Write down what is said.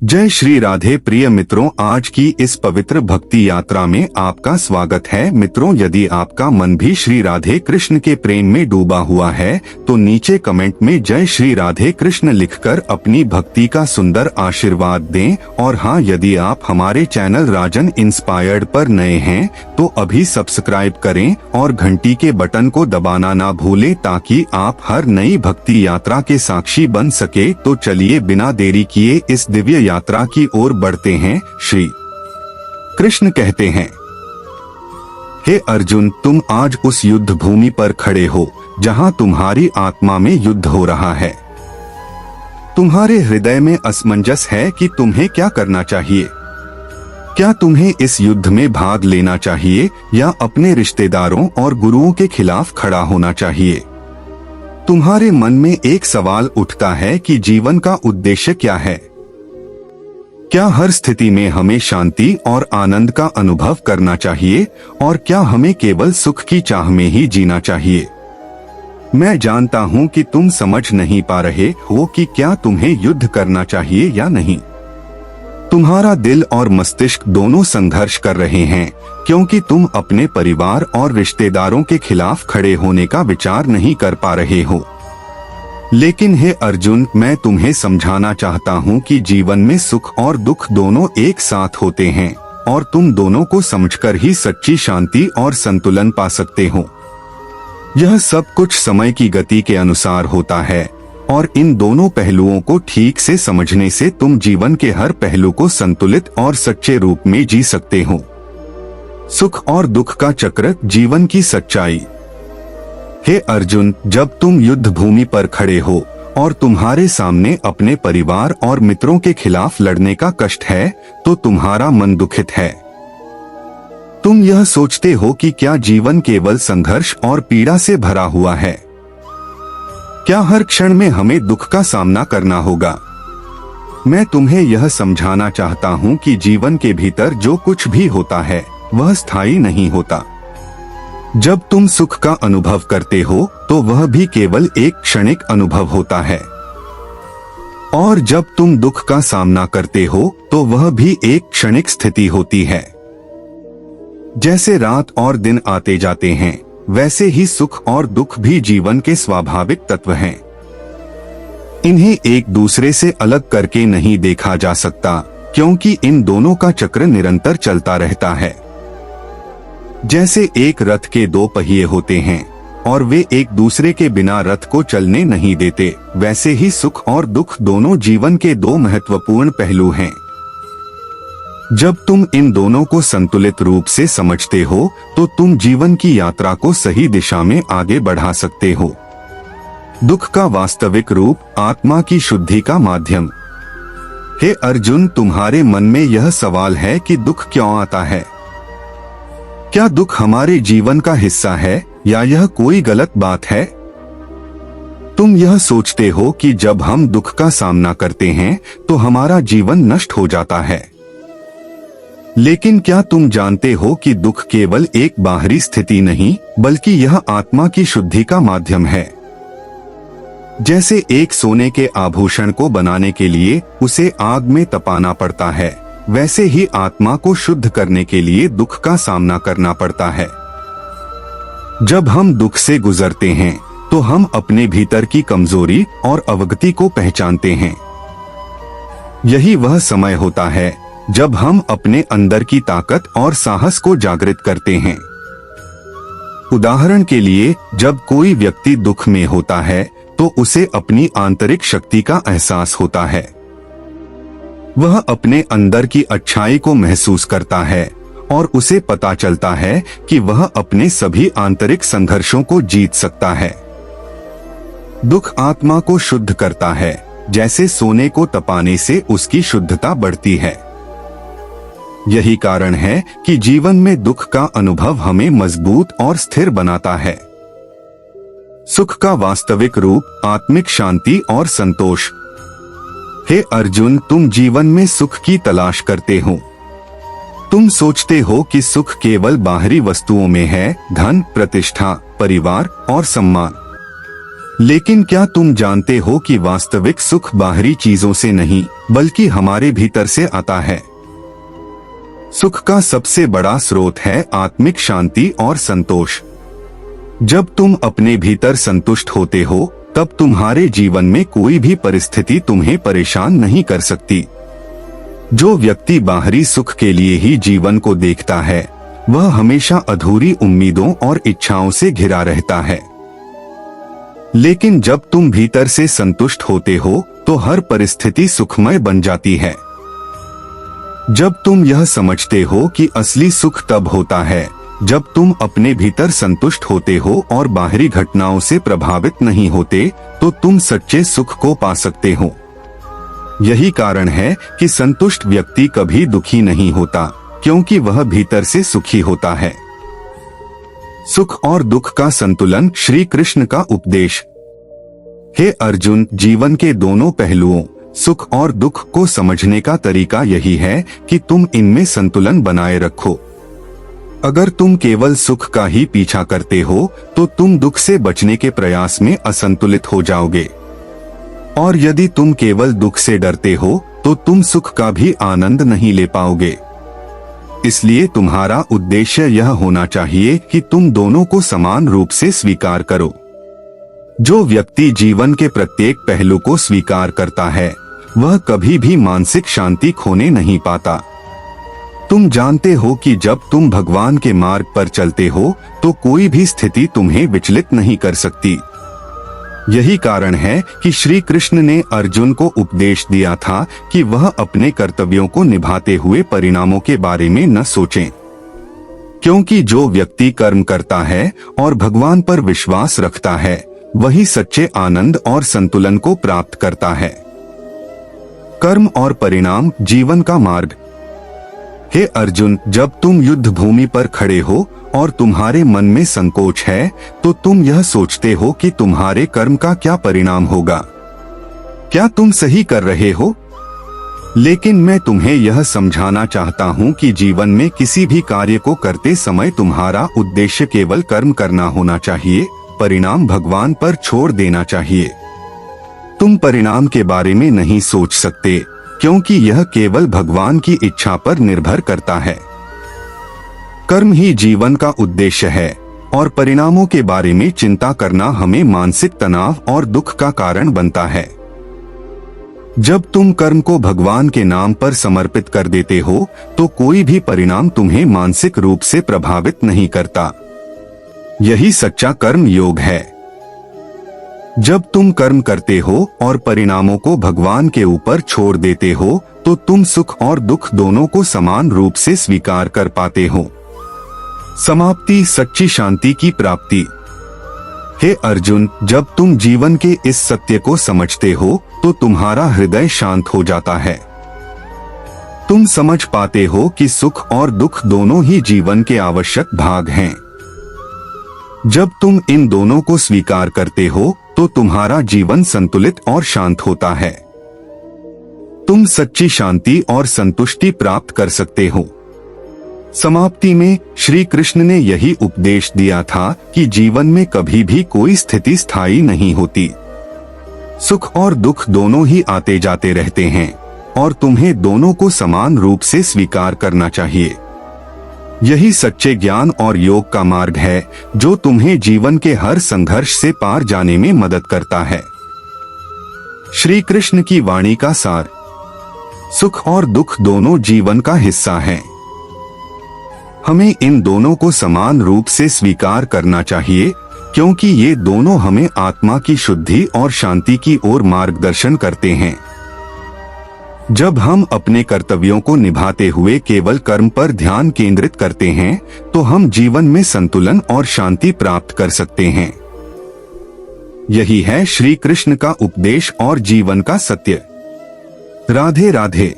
जय श्री राधे। प्रिय मित्रों, आज की इस पवित्र भक्ति यात्रा में आपका स्वागत है। मित्रों, यदि आपका मन भी श्री राधे कृष्ण के प्रेम में डूबा हुआ है तो नीचे कमेंट में जय श्री राधे कृष्ण लिखकर अपनी भक्ति का सुंदर आशीर्वाद दें। और हाँ, यदि आप हमारे चैनल राजन इंस्पायर्ड पर नए हैं तो अभी सब्सक्राइब करें और घंटी के बटन को दबाना ना भूलें ताकि आप हर नई भक्ति यात्रा के साक्षी बन सके। तो चलिए बिना देरी किए इस दिव्य यात्रा की ओर बढ़ते हैं। श्री कृष्ण कहते हैं, हे अर्जुन, तुम आज उस युद्ध भूमि पर खड़े हो जहां तुम्हारी आत्मा में युद्ध हो रहा है। तुम्हारे हृदय में असमंजस है कि तुम्हें क्या करना चाहिए। क्या तुम्हें इस युद्ध में भाग लेना चाहिए या अपने रिश्तेदारों और गुरुओं के खिलाफ खड़ा होना चाहिए। तुम्हारे मन में एक सवाल उठता है कि जीवन का उद्देश्य क्या है। क्या हर स्थिति में हमें शांति और आनंद का अनुभव करना चाहिए और क्या हमें केवल सुख की चाह में ही जीना चाहिए। मैं जानता हूं कि तुम समझ नहीं पा रहे हो कि क्या तुम्हें युद्ध करना चाहिए या नहीं। तुम्हारा दिल और मस्तिष्क दोनों संघर्ष कर रहे हैं क्योंकि तुम अपने परिवार और रिश्तेदारों के खिलाफ खड़े होने का विचार नहीं कर पा रहे हो। लेकिन हे अर्जुन, मैं तुम्हें समझाना चाहता हूँ कि जीवन में सुख और दुख दोनों एक साथ होते हैं और तुम दोनों को समझकर ही सच्ची शांति और संतुलन पा सकते हो। यह सब कुछ समय की गति के अनुसार होता है और इन दोनों पहलुओं को ठीक से समझने से तुम जीवन के हर पहलू को संतुलित और सच्चे रूप में जी सकते हो। सुख और दुख का चक्र, जीवन की सच्चाई। हे अर्जुन, जब तुम युद्ध भूमि पर खड़े हो और तुम्हारे सामने अपने परिवार और मित्रों के खिलाफ लड़ने का कष्ट है तो तुम्हारा मन दुखित है। तुम यह सोचते हो कि क्या जीवन केवल संघर्ष और पीड़ा से भरा हुआ है। क्या हर क्षण में हमें दुख का सामना करना होगा। मैं तुम्हें यह समझाना चाहता हूँ कि जीवन के भीतर जो कुछ भी होता है वह स्थायी नहीं होता। जब तुम सुख का अनुभव करते हो तो वह भी केवल एक क्षणिक अनुभव होता है और जब तुम दुख का सामना करते हो तो वह भी एक क्षणिक स्थिति होती है। जैसे रात और दिन आते जाते हैं वैसे ही सुख और दुख भी जीवन के स्वाभाविक तत्व हैं। इन्हें एक दूसरे से अलग करके नहीं देखा जा सकता क्योंकि इन दोनों का चक्र निरंतर चलता रहता है। जैसे एक रथ के दो पहिए होते हैं और वे एक दूसरे के बिना रथ को चलने नहीं देते, वैसे ही सुख और दुख दोनों जीवन के दो महत्वपूर्ण पहलू हैं। जब तुम इन दोनों को संतुलित रूप से समझते हो तो तुम जीवन की यात्रा को सही दिशा में आगे बढ़ा सकते हो। दुख का वास्तविक रूप, आत्मा की शुद्धि का माध्यम। हे अर्जुन, तुम्हारे मन में यह सवाल है कि दुख क्यों आता है। क्या दुख हमारे जीवन का हिस्सा है या यह कोई गलत बात है। तुम यह सोचते हो कि जब हम दुख का सामना करते हैं तो हमारा जीवन नष्ट हो जाता है। लेकिन क्या तुम जानते हो कि दुख केवल एक बाहरी स्थिति नहीं बल्कि यह आत्मा की शुद्धि का माध्यम है। जैसे एक सोने के आभूषण को बनाने के लिए उसे आग में तपाना पड़ता है, वैसे ही आत्मा को शुद्ध करने के लिए दुख का सामना करना पड़ता है। जब हम दुख से गुजरते हैं तो हम अपने भीतर की कमजोरी और अवगति को पहचानते हैं। यही वह समय होता है जब हम अपने अंदर की ताकत और साहस को जागृत करते हैं। उदाहरण के लिए, जब कोई व्यक्ति दुख में होता है तो उसे अपनी आंतरिक शक्ति का एहसास होता है। वह अपने अंदर की अच्छाई को महसूस करता है और उसे पता चलता है कि वह अपने सभी आंतरिक संघर्षों को जीत सकता है। दुख आत्मा को शुद्ध करता है, जैसे सोने को तपाने से उसकी शुद्धता बढ़ती है। यही कारण है कि जीवन में दुख का अनुभव हमें मजबूत और स्थिर बनाता है। सुख का वास्तविक रूप, आत्मिक शांति और संतोष। हे अर्जुन, तुम जीवन में सुख की तलाश करते हो। तुम सोचते हो कि सुख केवल बाहरी वस्तुओं में है, धन, प्रतिष्ठा, परिवार और सम्मान। लेकिन क्या तुम जानते हो कि वास्तविक सुख बाहरी चीजों से नहीं बल्कि हमारे भीतर से आता है। सुख का सबसे बड़ा स्रोत है आत्मिक शांति और संतोष। जब तुम अपने भीतर संतुष्ट होते हो तब तुम्हारे जीवन में कोई भी परिस्थिति तुम्हें परेशान नहीं कर सकती। जो व्यक्ति बाहरी सुख के लिए ही जीवन को देखता है वह हमेशा अधूरी उम्मीदों और इच्छाओं से घिरा रहता है। लेकिन जब तुम भीतर से संतुष्ट होते हो तो हर परिस्थिति सुखमय बन जाती है। जब तुम यह समझते हो कि असली सुख तब होता है जब तुम अपने भीतर संतुष्ट होते हो और बाहरी घटनाओं से प्रभावित नहीं होते, तो तुम सच्चे सुख को पा सकते हो। यही कारण है कि संतुष्ट व्यक्ति कभी दुखी नहीं होता, क्योंकि वह भीतर से सुखी होता है। सुख और दुख का संतुलन श्री कृष्ण का उपदेश। हे अर्जुन, जीवन के दोनों पहलुओं सुख और दुख को समझने का तरीका यही है कि तुम इनमें संतुलन बनाए रखो। अगर तुम केवल सुख का ही पीछा करते हो तो तुम दुख से बचने के प्रयास में असंतुलित हो जाओगे, और यदि तुम केवल दुख से डरते हो तो तुम सुख का भी आनंद नहीं ले पाओगे। इसलिए तुम्हारा उद्देश्य यह होना चाहिए कि तुम दोनों को समान रूप से स्वीकार करो। जो व्यक्ति जीवन के प्रत्येक पहलू को स्वीकार करता है वह कभी भी मानसिक शांति खोने नहीं पाता। तुम जानते हो कि जब तुम भगवान के मार्ग पर चलते हो तो कोई भी स्थिति तुम्हें विचलित नहीं कर सकती। यही कारण है कि श्री कृष्ण ने अर्जुन को उपदेश दिया था कि वह अपने कर्तव्यों को निभाते हुए परिणामों के बारे में न सोचें, क्योंकि जो व्यक्ति कर्म करता है और भगवान पर विश्वास रखता है वही सच्चे आनंद और संतुलन को प्राप्त करता है। कर्म और परिणाम जीवन का मार्ग। हे अर्जुन, जब तुम युद्ध भूमि पर खड़े हो और तुम्हारे मन में संकोच है तो तुम यह सोचते हो कि तुम्हारे कर्म का क्या परिणाम होगा, क्या तुम सही कर रहे हो। लेकिन मैं तुम्हें यह समझाना चाहता हूँ कि जीवन में किसी भी कार्य को करते समय तुम्हारा उद्देश्य केवल कर्म करना होना चाहिए, परिणाम भगवान पर छोड़ देना चाहिए। तुम परिणाम के बारे में नहीं सोच सकते, क्योंकि यह केवल भगवान की इच्छा पर निर्भर करता है। कर्म ही जीवन का उद्देश्य है और परिणामों के बारे में चिंता करना हमें मानसिक तनाव और दुख का कारण बनता है। जब तुम कर्म को भगवान के नाम पर समर्पित कर देते हो तो कोई भी परिणाम तुम्हें मानसिक रूप से प्रभावित नहीं करता। यही सच्चा कर्म योग है। जब तुम कर्म करते हो और परिणामों को भगवान के ऊपर छोड़ देते हो तो तुम सुख और दुख दोनों को समान रूप से स्वीकार कर पाते हो। समाप्ति, सच्ची शांति की प्राप्ति। हे अर्जुन, जब तुम जीवन के इस सत्य को समझते हो तो तुम्हारा हृदय शांत हो जाता है। तुम समझ पाते हो कि सुख और दुख दोनों ही जीवन के आवश्यक भाग हैं। जब तुम इन दोनों को स्वीकार करते हो तो तुम्हारा जीवन संतुलित और शांत होता है। तुम सच्ची शांति और संतुष्टि प्राप्त कर सकते हो। समाप्ति में श्री कृष्ण ने यही उपदेश दिया था कि जीवन में कभी भी कोई स्थिति स्थायी नहीं होती। सुख और दुख दोनों ही आते जाते रहते हैं और तुम्हें दोनों को समान रूप से स्वीकार करना चाहिए। यही सच्चे ज्ञान और योग का मार्ग है जो तुम्हें जीवन के हर संघर्ष से पार जाने में मदद करता है। श्री कृष्ण की वाणी का सार। सुख और दुख दोनों जीवन का हिस्सा हैं। हमें इन दोनों को समान रूप से स्वीकार करना चाहिए, क्योंकि ये दोनों हमें आत्मा की शुद्धि और शांति की ओर मार्गदर्शन करते हैं। जब हम अपने कर्तव्यों को निभाते हुए केवल कर्म पर ध्यान केंद्रित करते हैं तो हम जीवन में संतुलन और शांति प्राप्त कर सकते हैं। यही है श्री कृष्ण का उपदेश और जीवन का सत्य। राधे राधे।